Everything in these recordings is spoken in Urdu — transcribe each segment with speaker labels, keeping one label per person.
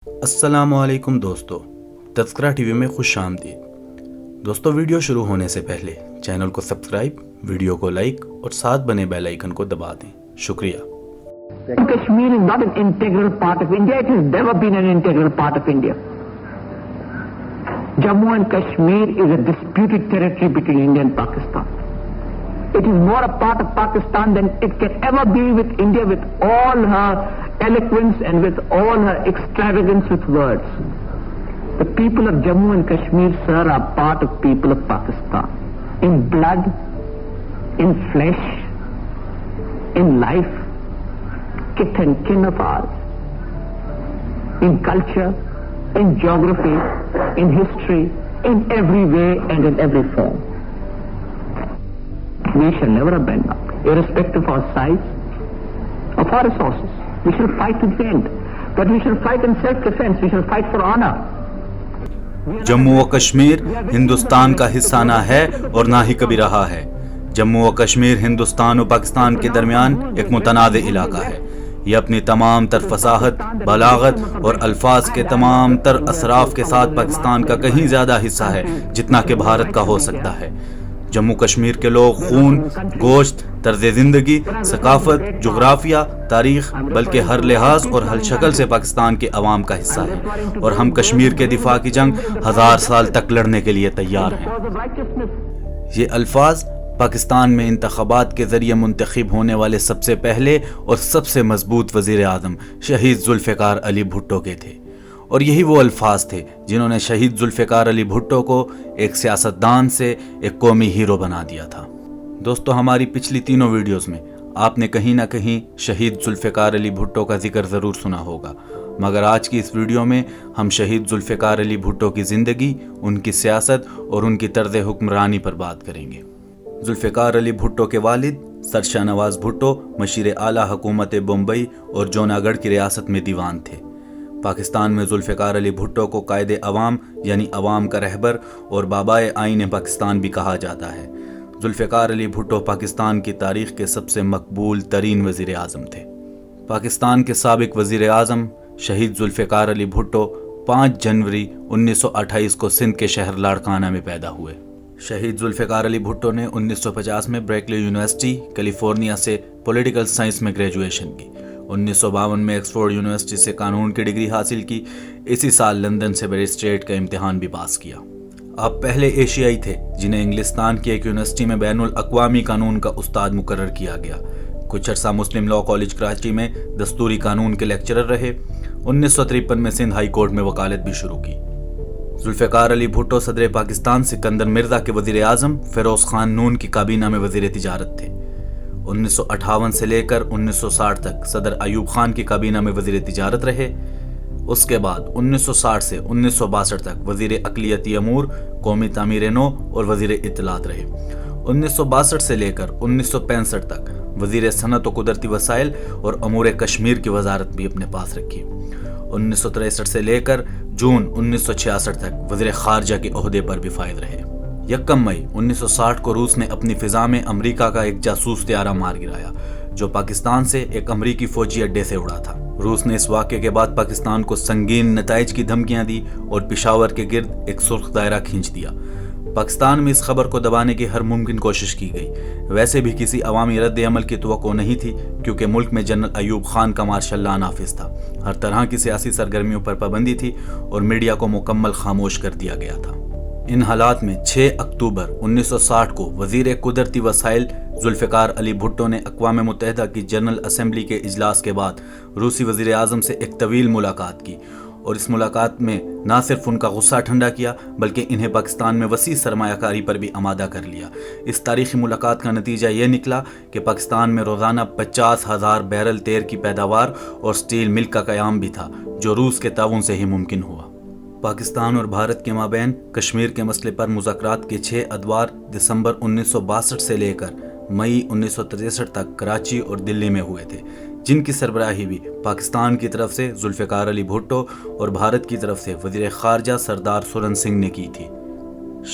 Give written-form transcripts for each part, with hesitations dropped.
Speaker 1: السلام علیکم دوستو، تذکرہ ٹی وی میں خوش آمدید۔ دوستو، ویڈیو شروع ہونے سے پہلے چینل کو سبسکرائب، ویڈیو کو لائک اور ساتھ بنے بیل آئیکن کو دبا دیں۔ شکریہ۔
Speaker 2: Kashmir is not an integral part of India. It has never been an integral part of India. Jammu and Kashmir is a disputed territory between India and Pakistan. It is more a part of Pakistan than it can ever be with India, with all her eloquence and with all her extravagance with words. The people of Jammu and Kashmir, sir, are part of people of Pakistan. In blood, in flesh, in life, kith and kin of ours. In culture, in geography, in history, in every way and in every form. We shall never abandon up, irrespective of our size, of our resources. We shall fight to the end, but we shall fight in self-defense. We shall fight for honor.
Speaker 1: Jammu و کشمیر ہندوستان کا حصہ نہ ہے اور نہ ہی کبھی رہا ہے۔ جموں و کشمیر ہندوستان و پاکستان کے درمیان ایک متنازع علاقہ ہے۔ یہ اپنی تمام تر فصاحت، بلاغت اور الفاظ کے تمام تر اصراف کے ساتھ پاکستان کا کہیں زیادہ حصہ ہے جتنا کہ بھارت کا ہو سکتا ہے۔ جموں کشمیر کے لوگ خون، گوشت، طرز زندگی، ثقافت، جغرافیہ، تاریخ، بلکہ ہر لحاظ اور ہر شکل سے پاکستان کے عوام کا حصہ ہے، اور ہم کشمیر کے دفاع کی جنگ 1000 سال تک لڑنے کے لیے تیار ہیں۔ یہ الفاظ پاکستان میں انتخابات کے ذریعے منتخب ہونے والے سب سے پہلے اور سب سے مضبوط وزیر اعظم شہید ذوالفقار علی بھٹو کے تھے، اور یہی وہ الفاظ تھے جنہوں نے شہید ذوالفقار علی بھٹو کو ایک سیاستدان سے ایک قومی ہیرو بنا دیا تھا۔ دوستو، ہماری پچھلی تینوں ویڈیوز میں آپ نے کہیں نہ کہیں شہید ذوالفقار علی بھٹو کا ذکر ضرور سنا ہوگا، مگر آج کی اس ویڈیو میں ہم شہید ذوالفقار علی بھٹو کی زندگی، ان کی سیاست اور ان کی طرز حکمرانی پر بات کریں گے۔ ذوالفقار علی بھٹو کے والد سر شاہ نواز بھٹو مشیر اعلیٰ حکومت بمبئی اور جوناگڑھ کی ریاست میں دیوان تھے۔ پاکستان میں ذوالفقار علی بھٹو کو قائد عوام یعنی عوام کا رہبر اور بابائے آئین پاکستان بھی کہا جاتا ہے۔ ذوالفقار علی بھٹو پاکستان کی تاریخ کے سب سے مقبول ترین وزیر اعظم تھے۔ پاکستان کے سابق وزیر اعظم شہید ذوالفقار علی بھٹو 5 جنوری 1928 کو سندھ کے شہر لاڑکانہ میں پیدا ہوئے۔ شہید ذوالفقار علی بھٹو نے 1950 میں بریکلی یونیورسٹی کیلیفورنیا سے پولیٹیکل سائنس میں گریجویشن کی۔ 1952 میں ایکسفورڈ یونیورسٹی سے قانون کی ڈگری حاصل کی۔ اسی سال لندن سے بیرسٹریٹ کا امتحان بھی پاس کیا۔ آپ پہلے ایشیائی تھے جنہیں انگلستان کی ایک یونیورسٹی میں بین الاقوامی قانون کا استاد مقرر کیا گیا۔ کچھ عرصہ مسلم لاء کالج کراچی میں دستوری قانون کے لیکچرر رہے۔ 1953 میں سندھ ہائی کورٹ میں وکالت بھی شروع کی۔ ذوالفقار علی بھٹو صدر پاکستان سکندر مرزا کے وزیر اعظم فیروز خان نون کی کابینہ میں وزیر تجارت تھے۔ 1958 سے لے کر 1960 تک صدر ایوب خان کی کابینہ میں وزیر تجارت رہے۔ اس کے بعد 1960 سے 1962 تک وزیر اقلیتی امور، قومی تعمیر نو اور وزیر اطلاعات رہے۔ 1962 سے لے کر 1965 تک وزیر صنعت و قدرتی وسائل اور امور کشمیر کی وزارت بھی اپنے پاس رکھی۔ 1963 سے لے کر جون 1966 تک وزیر خارجہ کے عہدے پر بھی فائز رہے۔ 1 مئی 1960 کو روس نے اپنی فضا میں امریکہ کا ایک جاسوس طیارہ مار گرایا جو پاکستان سے ایک امریکی فوجی اڈے سے اڑا تھا۔ روس نے اس واقعے کے بعد پاکستان کو سنگین نتائج کی دھمکیاں دی اور پشاور کے گرد ایک سرخ دائرہ کھینچ دیا۔ پاکستان میں اس خبر کو دبانے کی ہر ممکن کوشش کی گئی۔ ویسے بھی کسی عوامی رد عمل کی توقع نہیں تھی کیونکہ ملک میں جنرل ایوب خان کا مارشل لاء نافذ تھا۔ ہر طرح کی سیاسی سرگرمیوں پر پابندی تھی اور میڈیا کو مکمل خاموش کر دیا گیا تھا۔ ان حالات میں 6 اکتوبر 1960 کو وزیر قدرتی وسائل ذوالفقار علی بھٹو نے اقوام متحدہ کی جنرل اسمبلی کے اجلاس کے بعد روسی وزیر اعظم سے ایک طویل ملاقات کی، اور اس ملاقات میں نہ صرف ان کا غصہ ٹھنڈا کیا بلکہ انہیں پاکستان میں وسیع سرمایہ کاری پر بھی آمادہ کر لیا۔ اس تاریخی ملاقات کا نتیجہ یہ نکلا کہ پاکستان میں روزانہ 50,000 بیرل تیل کی پیداوار اور سٹیل مل کا قیام بھی تھا، جو روس کے تعاون سے ہی ممکن ہوا۔ پاکستان اور بھارت کے مابین کشمیر کے مسئلے پر مذاکرات کے 6 ادوار دسمبر 1962 سے لے کر مئی 1963 تک کراچی اور دلی میں ہوئے تھے، جن کی سربراہی بھی پاکستان کی طرف سے ذوالفقار علی بھٹو اور بھارت کی طرف سے وزیر خارجہ سردار سورن سنگھ نے کی تھی۔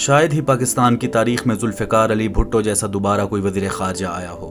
Speaker 1: شاید ہی پاکستان کی تاریخ میں ذوالفقار علی بھٹو جیسا دوبارہ کوئی وزیر خارجہ آیا ہو۔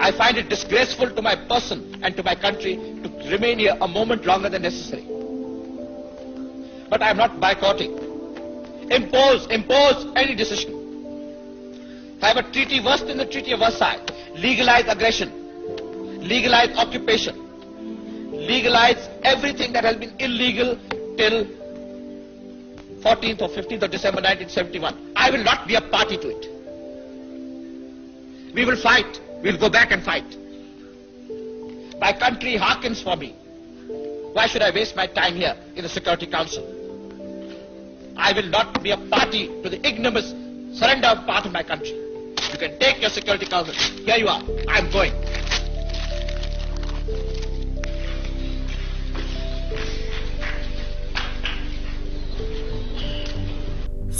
Speaker 3: I find it disgraceful to my person and to my country to remain here a moment longer than necessary. But I am not boycotting. Impose any decision. I have a treaty worse than the Treaty of Versailles. Legalize aggression. Legalize occupation. Legalize everything that has been illegal till 14th or 15th of December 1971. I will not be a party to it. We will fight. We'll go back and fight. My country hearkens for me. Why should I waste my time here in the Security Council? I will not be a party to the ignominious surrender of part of my country. You can take your Security Council. Here you are. I'm going.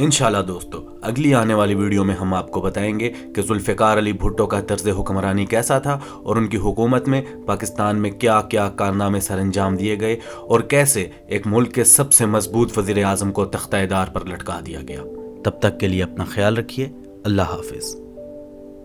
Speaker 4: انشاءاللہ دوستو اگلی آنے والی ویڈیو میں ہم آپ کو بتائیں گے کہ ذوالفقار علی بھٹو کا طرز حکمرانی کیسا تھا اور ان کی حکومت میں پاکستان میں کیا کیا کارنامے سر انجام دیے گئے اور کیسے ایک ملک کے سب سے مضبوط وزیر اعظم کو تختہ دار پر لٹکا دیا گیا۔ تب تک کے لیے اپنا خیال رکھیے، اللہ حافظ۔